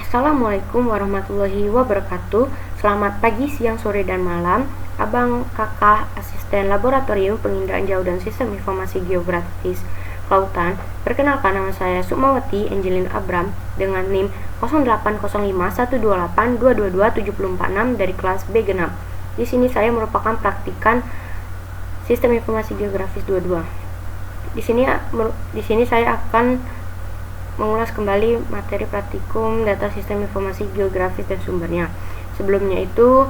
Assalamualaikum warahmatullahi wabarakatuh. Selamat pagi, siang, sore, dan malam. Abang, kakak, asisten laboratorium penginderaan jauh dan sistem informasi geografis kelautan. Perkenalkan, nama saya Sukmawati Angelin Abram dengan NIM 08051282227046 dari kelas B genap. Di sini saya merupakan praktikan sistem informasi geografis 22. Di sini saya akan mengulas kembali materi praktikum data sistem informasi geografis dan sumbernya. Sebelumnya itu,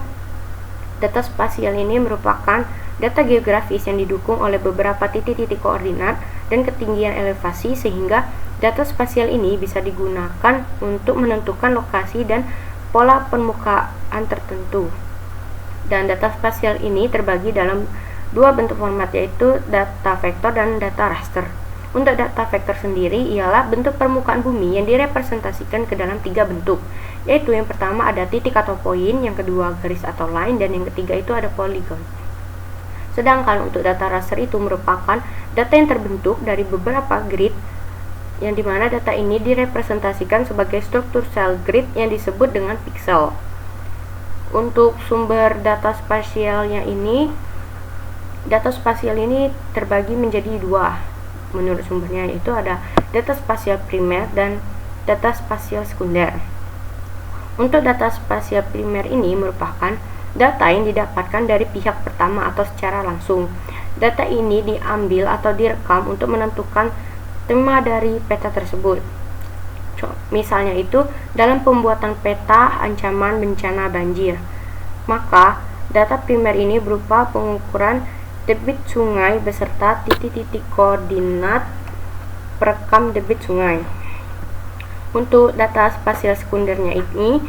data spasial ini merupakan data geografis yang didukung oleh beberapa titik-titik koordinat dan ketinggian elevasi, sehingga data spasial ini bisa digunakan untuk menentukan lokasi dan pola permukaan tertentu. Dan data spasial ini terbagi dalam dua bentuk format, yaitu data vektor dan data raster. Untuk data vektor sendiri ialah bentuk permukaan bumi yang direpresentasikan ke dalam tiga bentuk, yaitu yang pertama ada titik atau poin, yang kedua garis atau line, dan yang ketiga itu ada poligon. Sedangkan untuk data raster itu merupakan data yang terbentuk dari beberapa grid, yang dimana data ini direpresentasikan sebagai struktur sel grid yang disebut dengan pixel. Untuk sumber data spasialnya ini, data spasial ini terbagi menjadi dua menurut sumbernya, yaitu ada data spasial primer dan data spasial sekunder. Untuk data spasial primer ini merupakan data yang didapatkan dari pihak pertama atau secara langsung. Data ini diambil atau direkam untuk menentukan tema dari peta tersebut. Misalnya itu dalam pembuatan peta ancaman bencana banjir, maka data primer ini berupa pengukuran debit sungai beserta titik-titik koordinat perekam debit sungai. Untuk data spasial sekundernya ini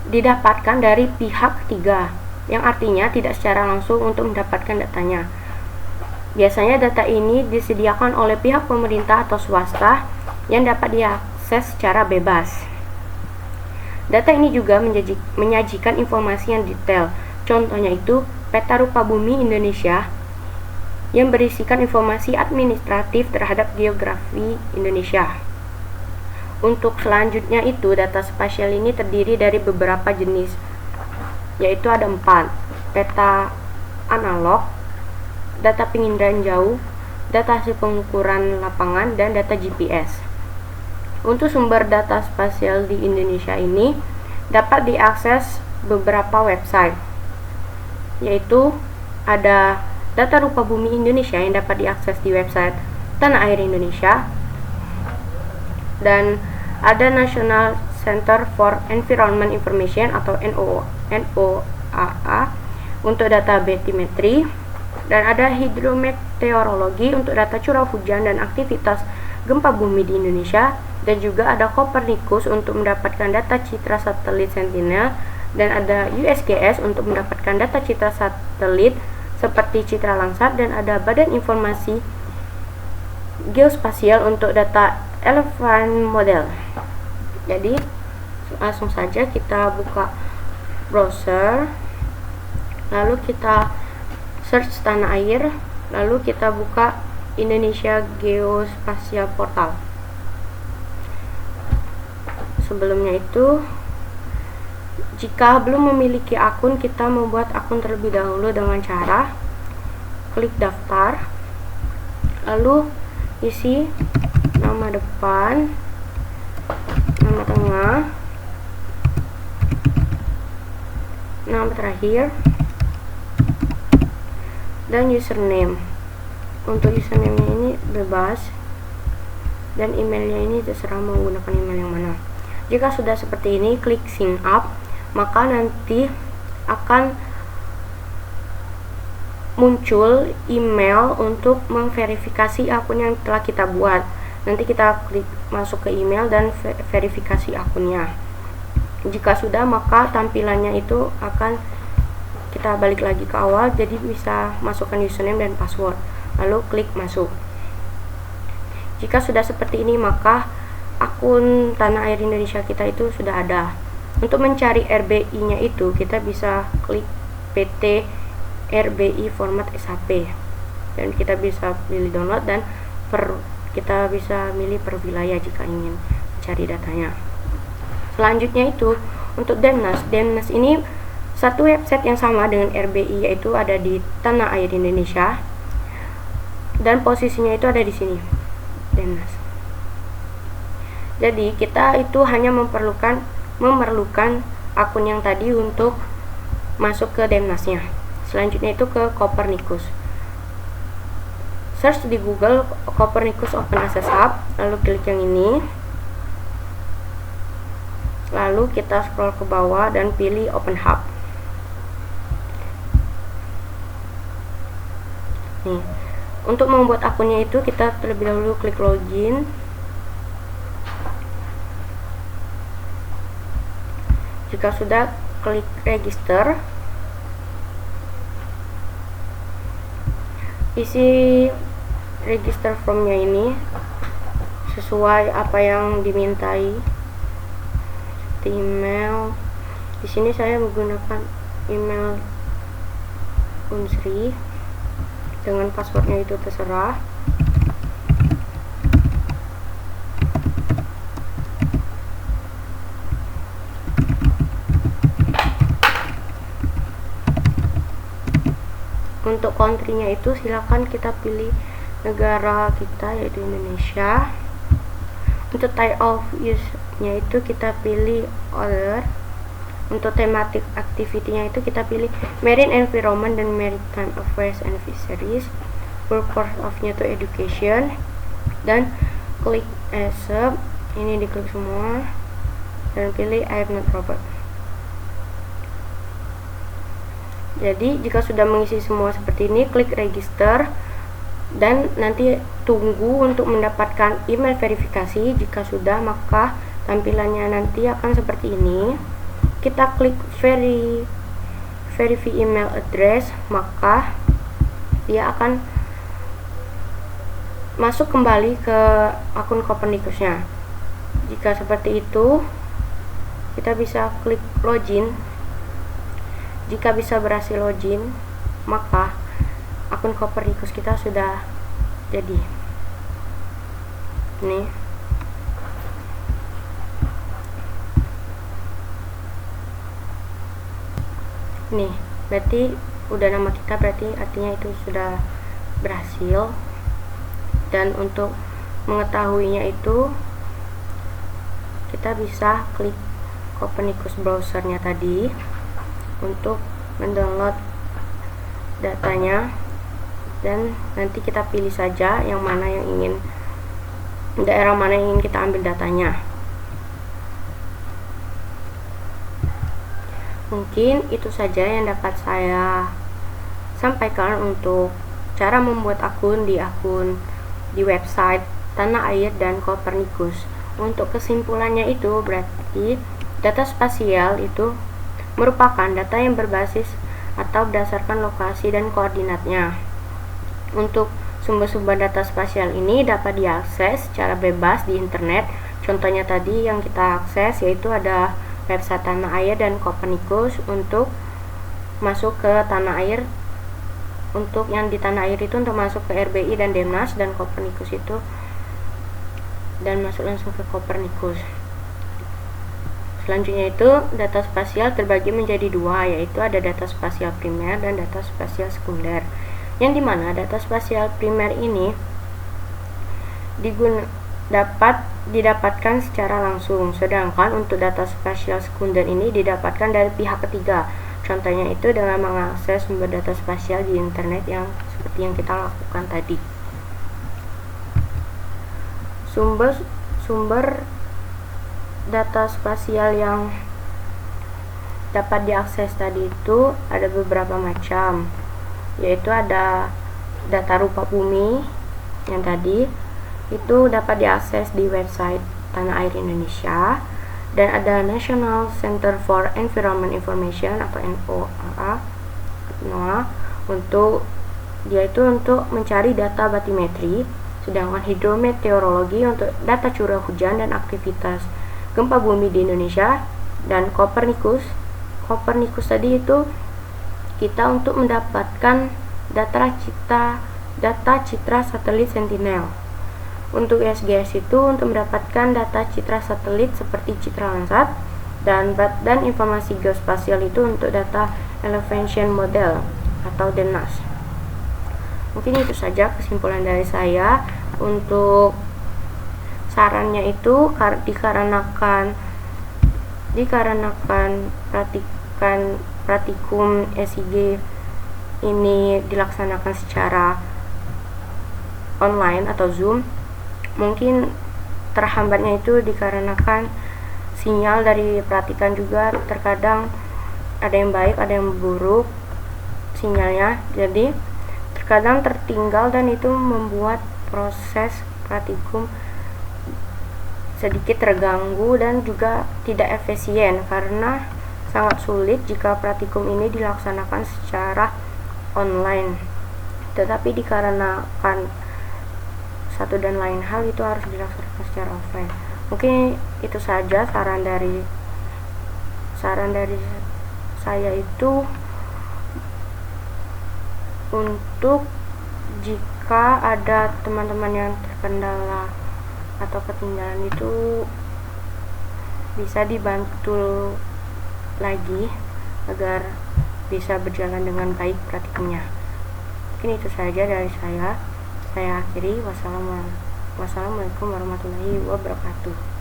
didapatkan dari pihak ketiga, yang artinya tidak secara langsung untuk mendapatkan datanya. Biasanya data ini disediakan oleh pihak pemerintah atau swasta yang dapat diakses secara bebas. Data ini juga menyajikan informasi yang detail. Contohnya itu peta rupa bumi Indonesia yang berisikan informasi administratif terhadap geografi Indonesia. Untuk selanjutnya itu, data spasial ini terdiri dari beberapa jenis, yaitu ada 4: peta analog, data penginderaan jauh, data hasil pengukuran lapangan, dan data GPS. Untuk sumber data spasial di Indonesia ini dapat diakses beberapa website, yaitu ada data rupa bumi Indonesia yang dapat diakses di website Tanah Air Indonesia, dan ada National Center for Environment Information atau NOAA untuk data batimetri, dan ada hidrometeorologi untuk data curah hujan dan aktivitas gempa bumi di Indonesia, dan juga ada Copernicus untuk mendapatkan data citra satelit Sentinel, dan ada USGS untuk mendapatkan data citra satelit seperti citra Landsat, dan ada Badan Informasi Geospasial untuk data elephant model. Jadi langsung saja kita buka browser, lalu kita search Tanah Air, lalu kita buka Indonesia Geospasial Portal. Sebelumnya itu, jika belum memiliki akun, kita membuat akun terlebih dahulu dengan cara klik daftar, lalu isi nama depan, nama tengah, nama terakhir, dan username. Untuk username ini bebas, dan emailnya ini terserah mau menggunakan email yang mana. Jika sudah seperti ini, klik sign up, maka nanti akan muncul email untuk memverifikasi akun yang telah kita buat. Nanti kita klik masuk ke email dan verifikasi akunnya. Jika sudah, maka tampilannya itu akan kita balik lagi ke awal, jadi bisa masukkan username dan password, lalu klik masuk. Jika sudah seperti ini, maka akun Tanah Air Indonesia kita itu sudah ada. Untuk mencari RBI-nya itu, kita bisa klik PT RBI format SHP, dan kita bisa pilih download, dan kita bisa milih per wilayah jika ingin mencari datanya. Selanjutnya itu untuk Demnas. Demnas ini satu website yang sama dengan RBI, yaitu ada di tanah air Indonesia, dan posisinya itu ada di sini, Demnas. Jadi kita itu hanya memerlukan akun yang tadi untuk masuk ke Demnasnya. Selanjutnya itu ke Copernicus. Search di Google Copernicus Open Access Hub, lalu klik yang ini. Lalu kita scroll ke bawah dan pilih Open Hub. Nih, untuk membuat akunnya itu kita terlebih dahulu klik login. Jika sudah, klik register. Isi register formnya ini sesuai apa yang dimintai. Email. Di sini saya menggunakan email Unsri. Dengan passwordnya itu terserah. Untuk country-nya itu silakan kita pilih negara kita, yaitu Indonesia. Untuk type of use-nya itu kita pilih other. Untuk thematic activity-nya itu kita pilih marine environment dan maritime affairs and fisheries. Purpose of-nya itu education, dan klik accept. Ini diklik semua dan pilih I have not robot. Jadi jika sudah mengisi semua seperti ini, klik register dan nanti tunggu untuk mendapatkan email verifikasi. Jika sudah, maka tampilannya nanti akan seperti ini. Kita klik verify email address, maka dia akan masuk kembali ke akun Copernicusnya. Jika seperti itu, kita bisa klik login. Jika bisa berhasil login, maka akun Copernicus kita sudah jadi. Nih. Nih, berarti udah nama kita, berarti artinya itu sudah berhasil. Dan untuk mengetahuinya itu kita bisa klik Copernicus browsernya tadi untuk mendownload datanya, dan nanti kita pilih saja yang mana yang ingin, daerah mana yang ingin kita ambil datanya. Mungkin itu saja yang dapat saya sampaikan untuk cara membuat akun di website Tanah Air dan Copernicus. Untuk kesimpulannya itu berarti data spasial itu merupakan data yang berbasis atau berdasarkan lokasi dan koordinatnya. Untuk sumber-sumber data spasial ini dapat diakses secara bebas di internet. Contohnya tadi yang kita akses yaitu ada website Tanah Air dan Copernicus. Untuk masuk ke Tanah Air, untuk yang di Tanah Air itu untuk masuk ke RBI dan Demnas, dan Copernicus itu dan masuk langsung ke Copernicus. Selanjutnya itu data spasial terbagi menjadi dua, yaitu ada data spasial primer dan data spasial sekunder. Yang dimana data spasial primer ini dapat didapatkan secara langsung, sedangkan untuk data spasial sekunder ini didapatkan dari pihak ketiga. Contohnya itu dengan mengakses sumber data spasial di internet yang seperti yang kita lakukan tadi. Sumber data spasial yang dapat diakses tadi itu ada beberapa macam, yaitu ada data rupa bumi yang tadi itu dapat diakses di website Tanah Air Indonesia, dan ada National Center for Environment Information atau NOAA, untuk dia itu untuk mencari data batimetri, sedangkan hidrometeorologi untuk data curah hujan dan aktivitas gempa bumi di Indonesia, dan Copernicus tadi itu kita untuk mendapatkan data citra satelit Sentinel. Untuk USGS itu untuk mendapatkan data citra satelit seperti citra Landsat, dan informasi geospasial itu untuk data elevation model atau DENAS. Mungkin itu saja kesimpulan dari saya. Untuk sarannya itu dikarenakan praktikum SIG ini dilaksanakan secara online atau Zoom, mungkin terhambatnya itu dikarenakan sinyal dari praktikan juga terkadang ada yang baik, ada yang buruk sinyalnya, jadi terkadang tertinggal dan itu membuat proses praktikum sedikit terganggu dan juga tidak efisien karena sangat sulit jika praktikum ini dilaksanakan secara online. Tetapi dikarenakan satu dan lain hal itu harus dilaksanakan secara offline. Mungkin itu saja saran dari saya itu. Untuk jika ada teman-teman yang terkendala atau ketinggalan itu bisa dibantu lagi agar bisa berjalan dengan baik praktikumnya. Mungkin itu saja dari saya akhiri. Wassalamualaikum warahmatullahi wabarakatuh.